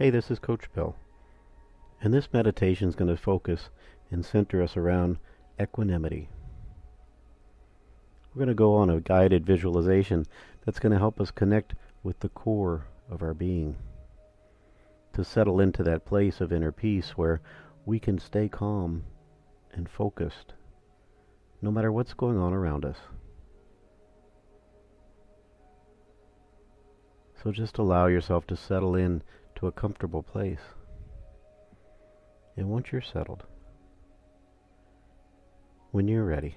Hey, this is Coach Bill, and this meditation is going to focus and center us around equanimity. We're going to go on a guided visualization that's going to help us connect with the core of our being, to settle into that place of inner peace where we can stay calm and focused no matter what's going on around us. So just allow yourself to settle in to a comfortable place. And once you're settled, when you're ready,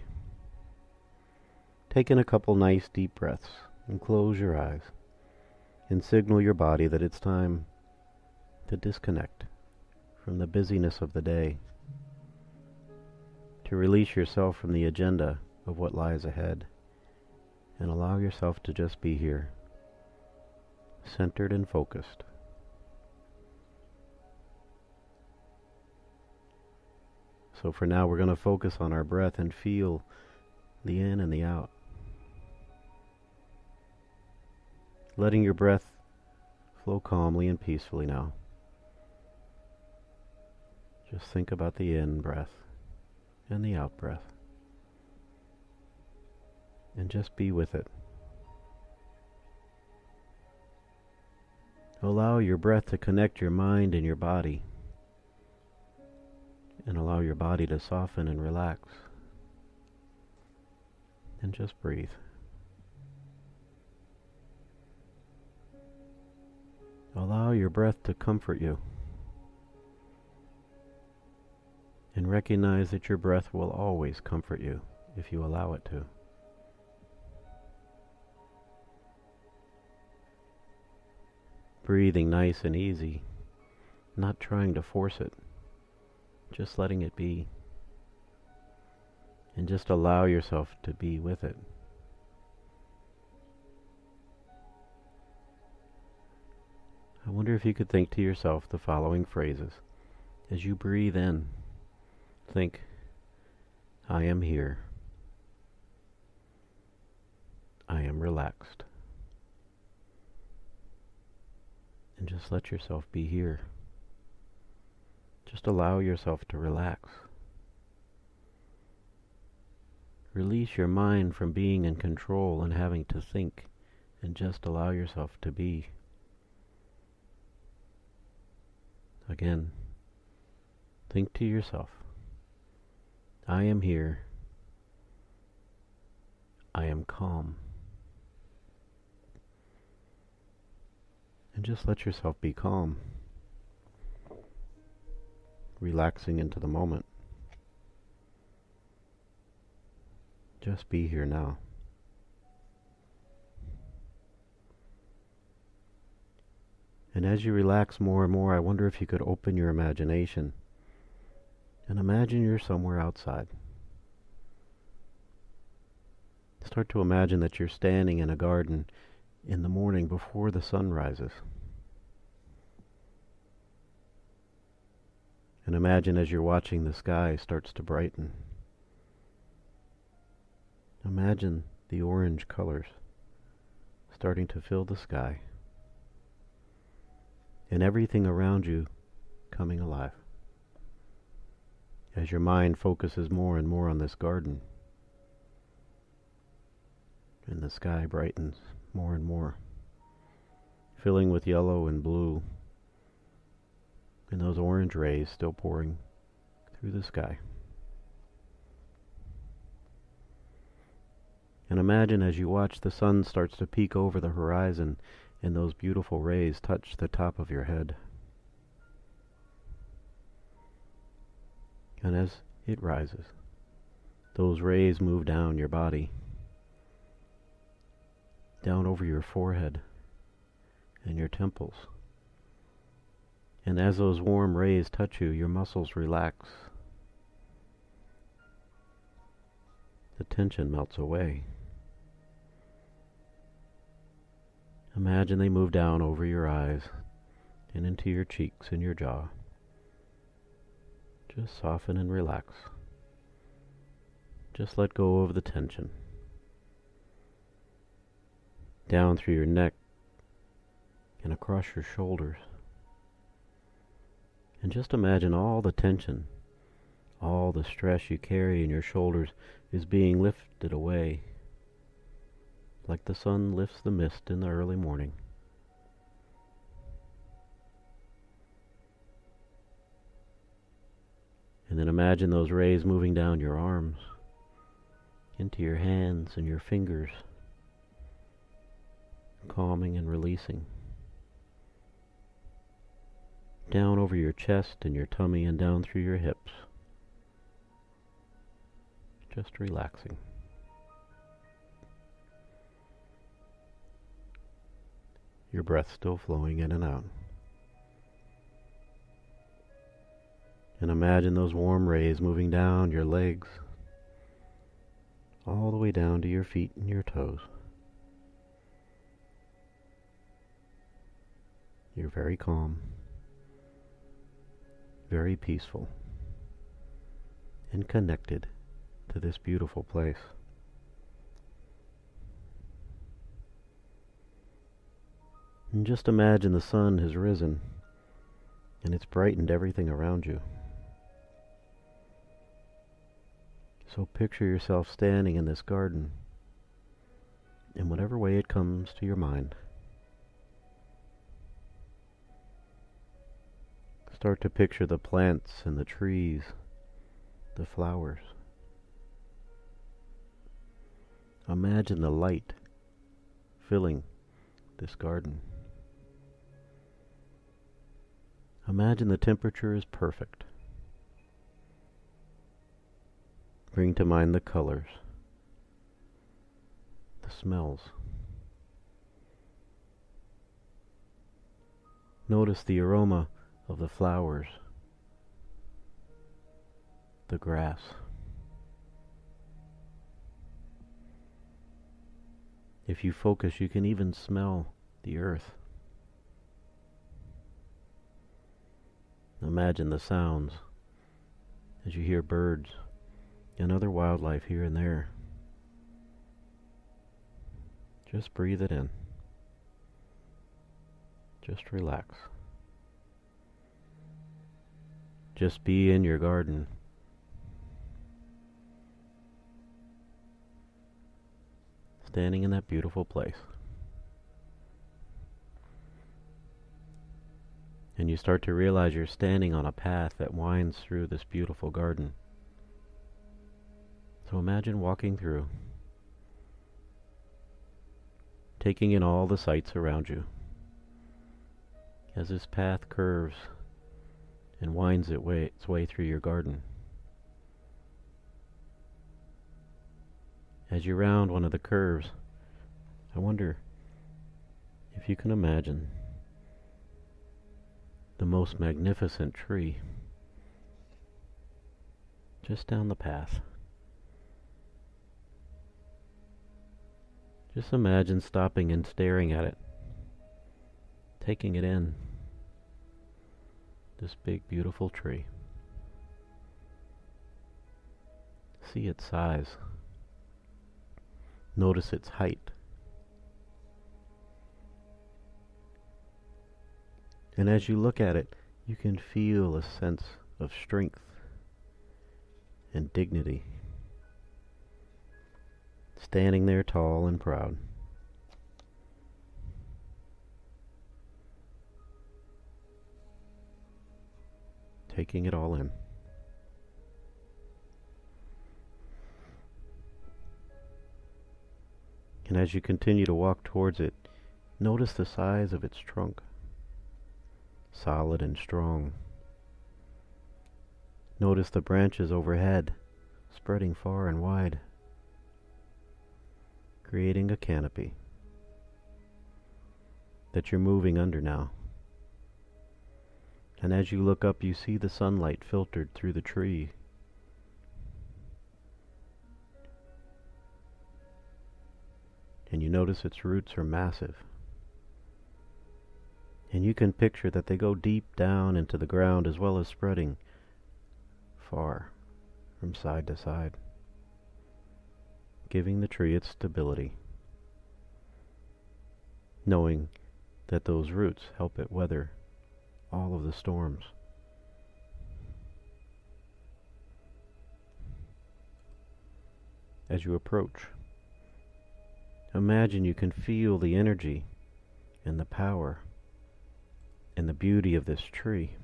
take in a couple nice deep breaths and close your eyes and signal your body that it's time to disconnect from the busyness of the day, to release yourself from the agenda of what lies ahead, and allow yourself to just be here, centered and focused. So for now, we're going to focus on our breath and feel the in and the out. Letting your breath flow calmly and peacefully now. Just think about the in breath and the out breath, and just be with it. Allow your breath to connect your mind and your body, and allow your body to soften and relax. And just breathe. Allow your breath to comfort you, and recognize that your breath will always comfort you if you allow it to. Breathing nice and easy, not trying to force it, just letting it be. And just allow yourself to be with it. I wonder if you could think to yourself the following phrases. As you breathe in, think, I am here. I am relaxed. And just let yourself be here. Just allow yourself to relax. Release your mind from being in control and having to think, and just allow yourself to be. Again, think to yourself, I am here. I am calm. And just let yourself be calm, relaxing into the moment. Just be here now. And as you relax more and more, I wonder if you could open your imagination and imagine you're somewhere outside. Start to imagine that you're standing in a garden in the morning before the sun rises. And imagine as you're watching the sky starts to brighten. Imagine the orange colors starting to fill the sky, and everything around you coming alive. As your mind focuses more and more on this garden, and the sky brightens more and more, filling with yellow and blue, and those orange rays still pouring through the sky. And imagine as you watch, the sun starts to peek over the horizon, and those beautiful rays touch the top of your head. And as it rises, those rays move down your body, down over your forehead and your temples. And as those warm rays touch you, your muscles relax. The tension melts away. Imagine they move down over your eyes and into your cheeks and your jaw. Just soften and relax. Just let go of the tension. Down through your neck and across your shoulders, And just imagine all the tension, all the stress you carry in your shoulders is being lifted away, like the sun lifts the mist in the early morning. And then imagine those rays moving down your arms, into your hands and your fingers, calming and releasing. Down over your chest and your tummy and down through your hips. Just relaxing. Your breath still flowing in and out. And imagine those warm rays moving down your legs, all the way down to your feet and your toes. You're very calm, very peaceful, and connected to this beautiful place. And just imagine the sun has risen and it's brightened everything around you. So picture yourself standing in this garden in whatever way it comes to your mind. Start to picture the plants and the trees, the flowers. Imagine the light filling this garden. Imagine the temperature is perfect. Bring to mind the colors, the smells. Notice the aroma of the flowers, the grass. If you focus, you can even smell the earth. Imagine the sounds as you hear birds and other wildlife here and there. Just breathe it in. Just relax. Just be in your garden. Standing in that beautiful place. And you start to realize you're standing on a path that winds through this beautiful garden. So imagine walking through, taking in all the sights around you. As this path curves and winds its way through your garden. As you round one of the curves, I wonder if you can imagine the most magnificent tree just down the path. Just imagine stopping and staring at it, taking it in, this big beautiful tree. See its size. Notice its height. And as you look at it, you can feel a sense of strength and dignity. Standing there tall and proud. Taking it all in. And as you continue to walk towards it, notice the size of its trunk. Solid and strong. Notice the branches overhead, spreading far and wide, creating a canopy that you're moving under now. And as you look up, you see the sunlight filtered through the tree. And you notice its roots are massive. And you can picture that they go deep down into the ground as well as spreading far from side to side, giving the tree its stability, knowing that those roots help it weather all of the storms as you approach. Imagine you can feel the energy and the power and the beauty of this tree.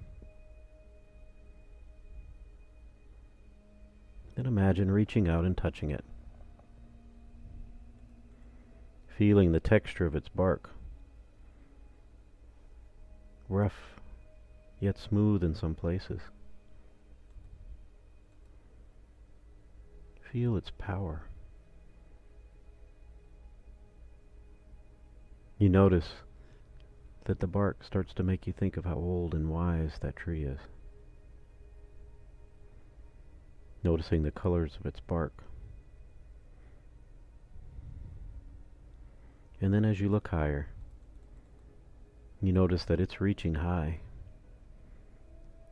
Then imagine reaching out and touching it, feeling the texture of its bark, rough yet smooth in some places. Feel its power. You notice that the bark starts to make you think of how old and wise that tree is. Noticing the colors of its bark. And then as you look higher, you notice that it's reaching high,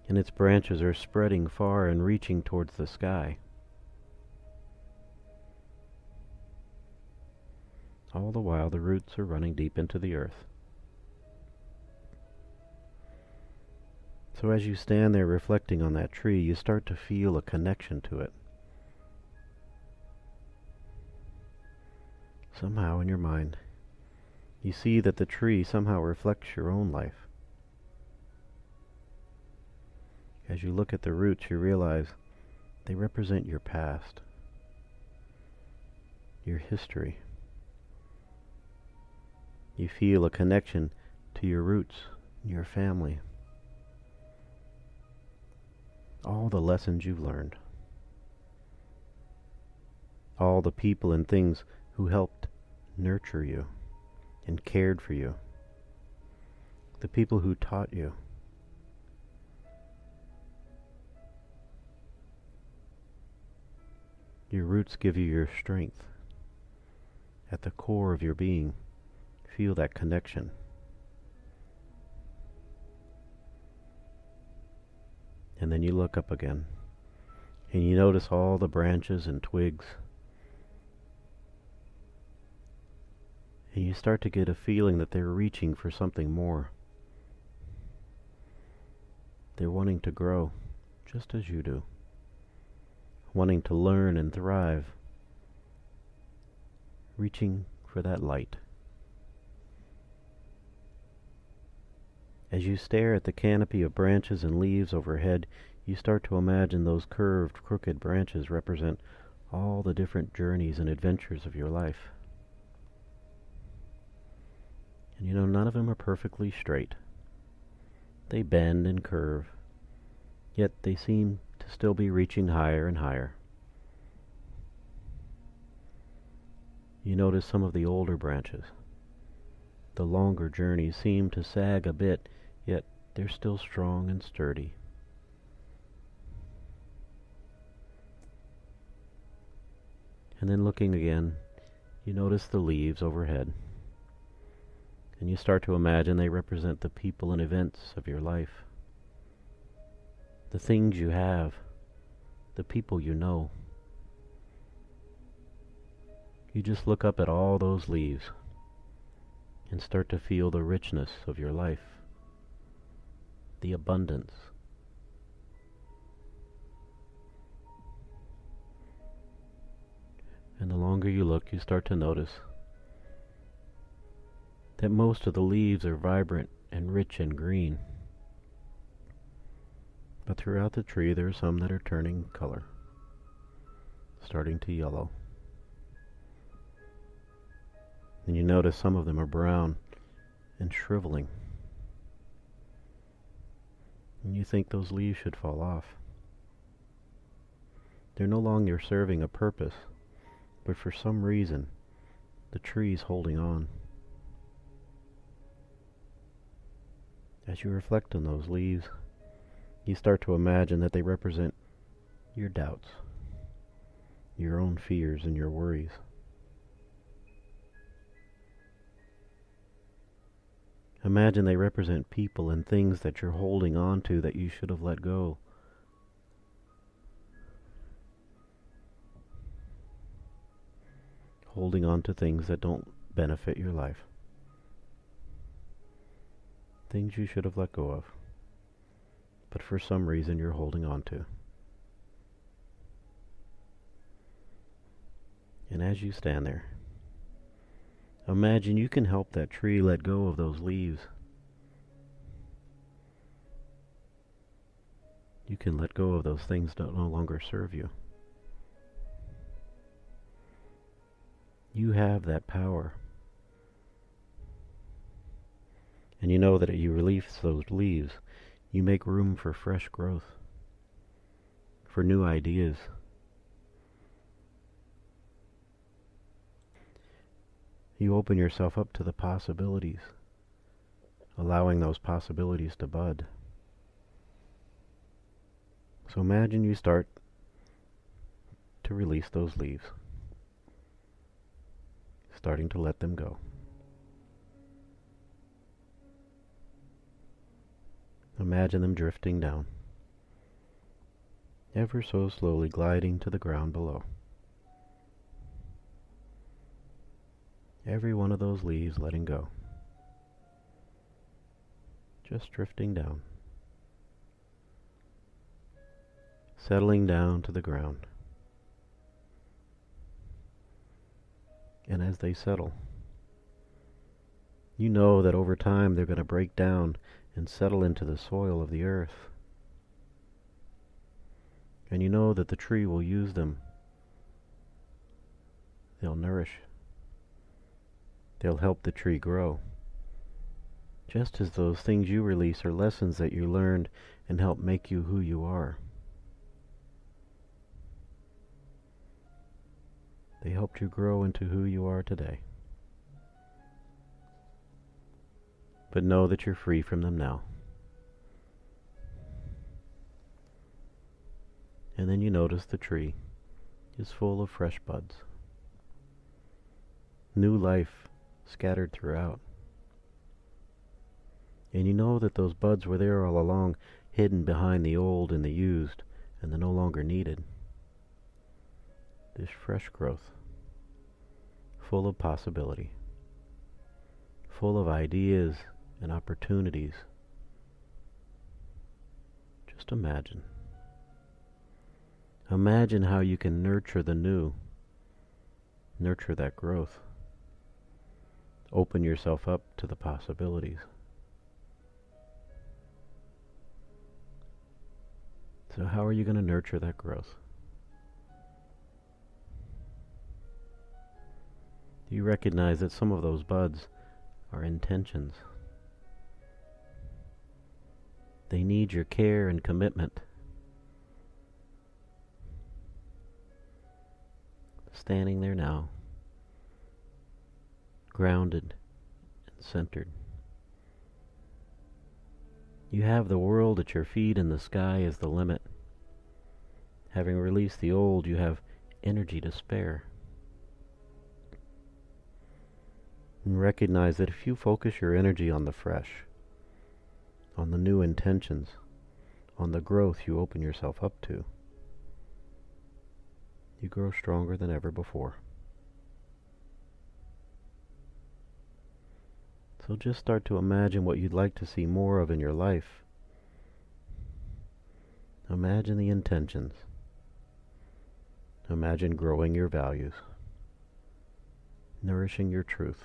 and its branches are spreading far and reaching towards the sky. All the while, the roots are running deep into the earth. So as you stand there reflecting on that tree, you start to feel a connection to it. Somehow in your mind, you see that the tree somehow reflects your own life. As you look at the roots, you realize they represent your past, your history. You feel a connection to your roots, your family, all the lessons you've learned, all the people and things who helped nurture you and cared for you, the people who taught you. Your roots give you your strength. At the core of your being, feel that connection. And then you look up again, and you notice all the branches and twigs. And you start to get a feeling that they're reaching for something more. They're wanting to grow, just as you do. Wanting to learn and thrive. Reaching for that light. As you stare at the canopy of branches and leaves overhead, you start to imagine those curved, crooked branches represent all the different journeys and adventures of your life. And you know, none of them are perfectly straight. They bend and curve, yet they seem to still be reaching higher and higher. You notice some of the older branches. The longer journeys seem to sag a bit, yet they're still strong and sturdy. And then looking again, you notice the leaves overhead. And you start to imagine they represent the people and events of your life. The things you have, the people you know. You just look up at all those leaves and start to feel the richness of your life, the abundance. And the longer you look, you start to notice that most of the leaves are vibrant and rich and green. But throughout the tree there are some that are turning color, starting to yellow. And you notice some of them are brown and shriveling. And you think those leaves should fall off. They're no longer serving a purpose, but for some reason the tree's holding on. As you reflect on those leaves, you start to imagine that they represent your doubts, your own fears and your worries. Imagine they represent people and things that you're holding on to that you should have let go. Holding on to things that don't benefit your life. Things you should have let go of, but for some reason you're holding on to. And as you stand there, imagine you can help that tree let go of those leaves. You can let go of those things that no longer serve you. You have that power. And you know that you release those leaves, you make room for fresh growth, for new ideas. You open yourself up to the possibilities, allowing those possibilities to bud. So imagine you start to release those leaves, starting to let them go. Imagine them drifting down, ever so slowly gliding to the ground below. Every one of those leaves letting go, just drifting down, settling down to the ground. And as they settle, you know that over time they're going to break down and settle into the soil of the earth. And you know that the tree will use them. They'll nourish. They'll help the tree grow. Just as those things you release are lessons that you learned and help make you who you are. They helped you grow into who you are today. But know that you're free from them now. And then you notice the tree is full of fresh buds. New life scattered throughout. And you know that those buds were there all along, hidden behind the old and the used and the no longer needed. This fresh growth, full of possibility, full of ideas and opportunities. Just imagine. Imagine how you can nurture the new, nurture that growth. Open yourself up to the possibilities. So how are you going to nurture that growth? Do you recognize that some of those buds are intentions? They need your care and commitment. Standing there now, grounded and centered. You have the world at your feet and the sky is the limit. Having released the old, you have energy to spare. And recognize that if you focus your energy on the fresh, on the new intentions, on the growth you open yourself up to, you grow stronger than ever before. So just start to imagine what you'd like to see more of in your life. Imagine the intentions. Imagine growing your values, nourishing your truth.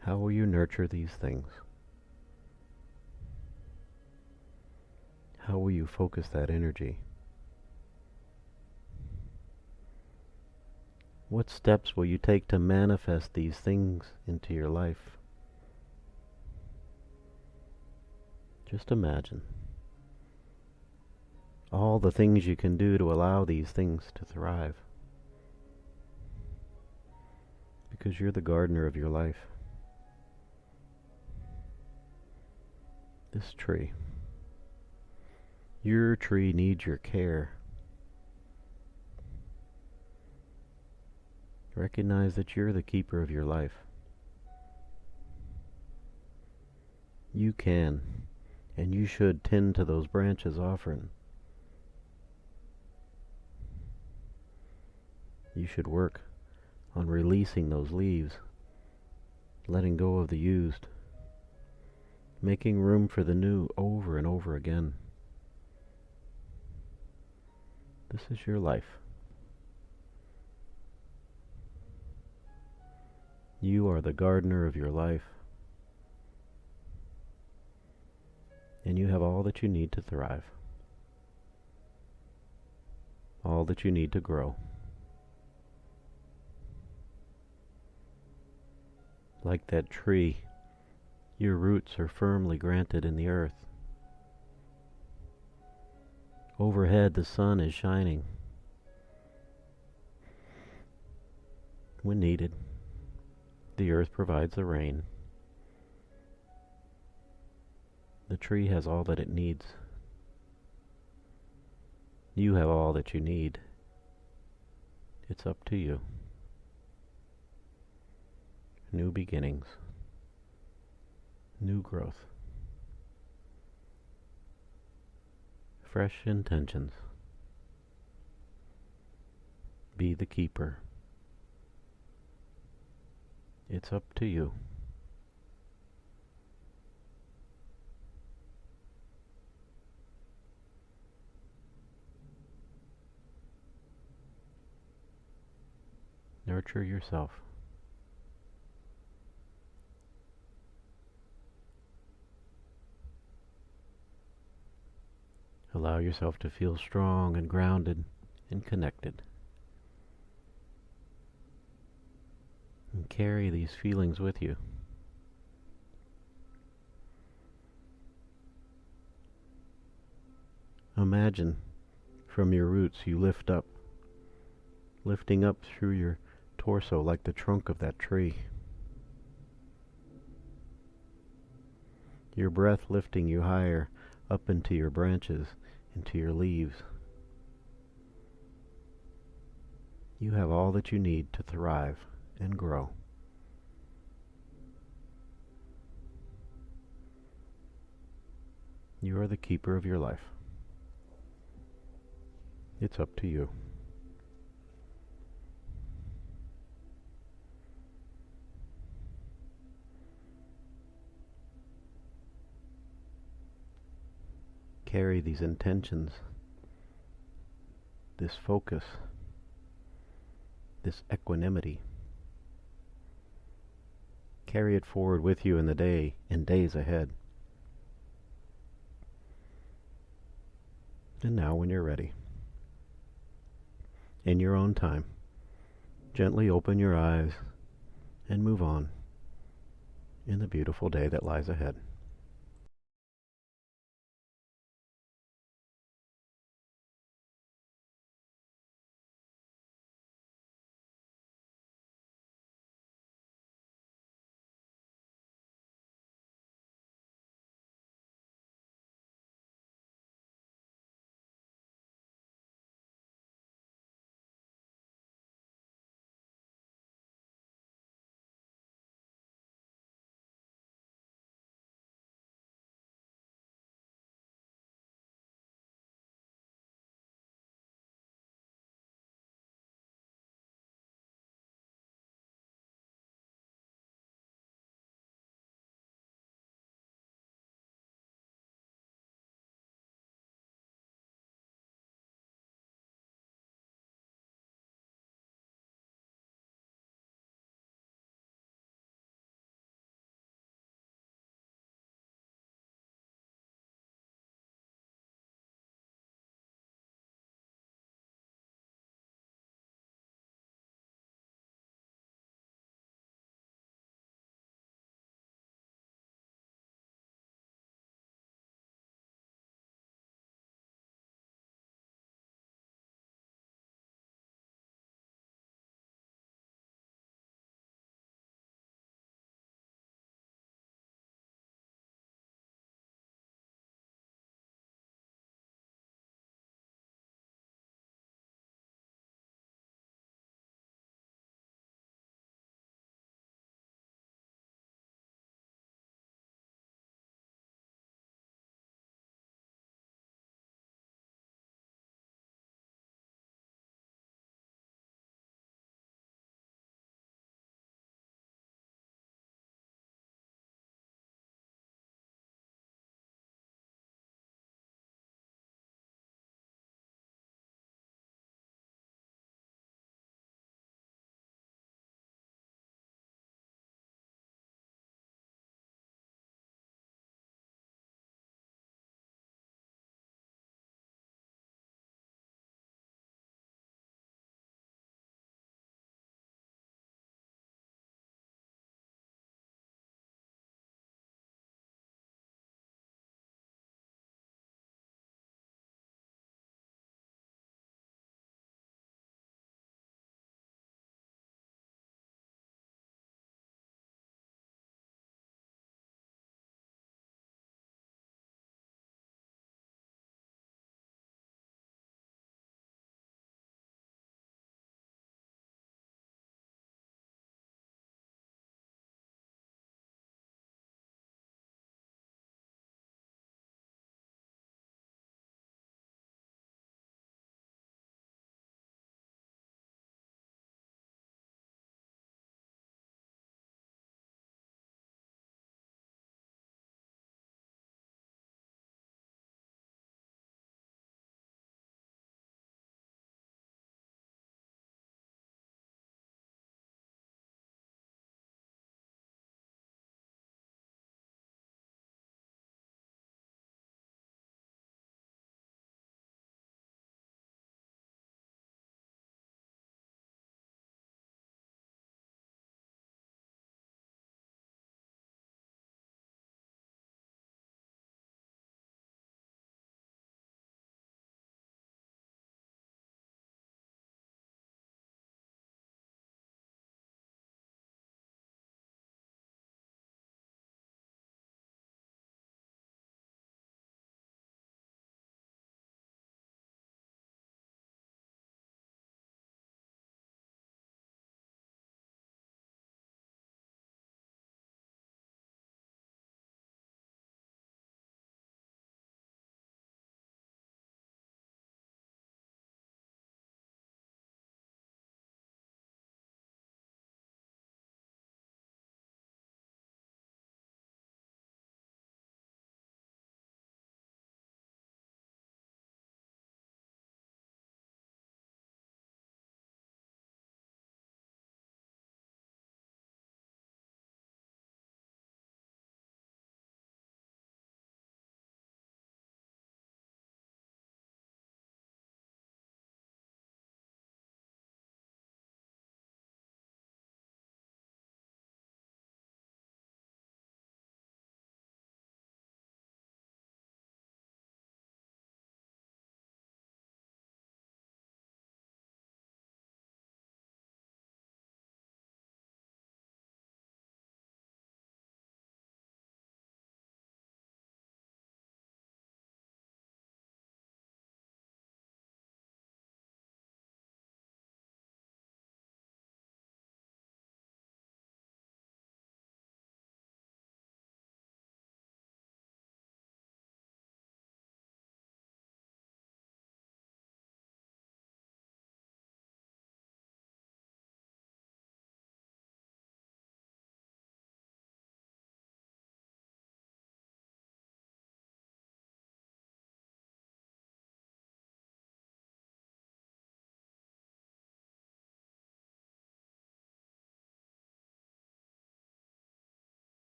How will you nurture these things? How will you focus that energy? What steps will you take to manifest these things into your life? Just imagine all the things you can do to allow these things to thrive. Because you're the gardener of your life. This tree. Your tree needs your care. Recognize that you're the keeper of your life. You can, and you should tend to those branches often. You should work on releasing those leaves, letting go of the used, making room for the new over and over again. This is your life. You are the gardener of your life, and you have all that you need to thrive, all that you need to grow. Like that tree, your roots are firmly granted in the earth. Overhead, the sun is shining. When needed, the earth provides the rain. The tree has all that it needs. You have all that you need. It's up to you. New beginnings. New growth. Fresh intentions. Be the keeper. It's up to you. Nurture yourself. Allow yourself to feel strong and grounded and connected. And carry these feelings with you. Imagine from your roots you lift up, lifting up through your torso like the trunk of that tree. Your breath lifting you higher up into your branches, into your leaves. You have all that you need to thrive and grow. You are the keeper of your life. It's up to you. Carry these intentions, this focus, this equanimity. Carry it forward with you in the day and days ahead. And now when you're ready, in your own time, gently open your eyes and move on in the beautiful day that lies ahead.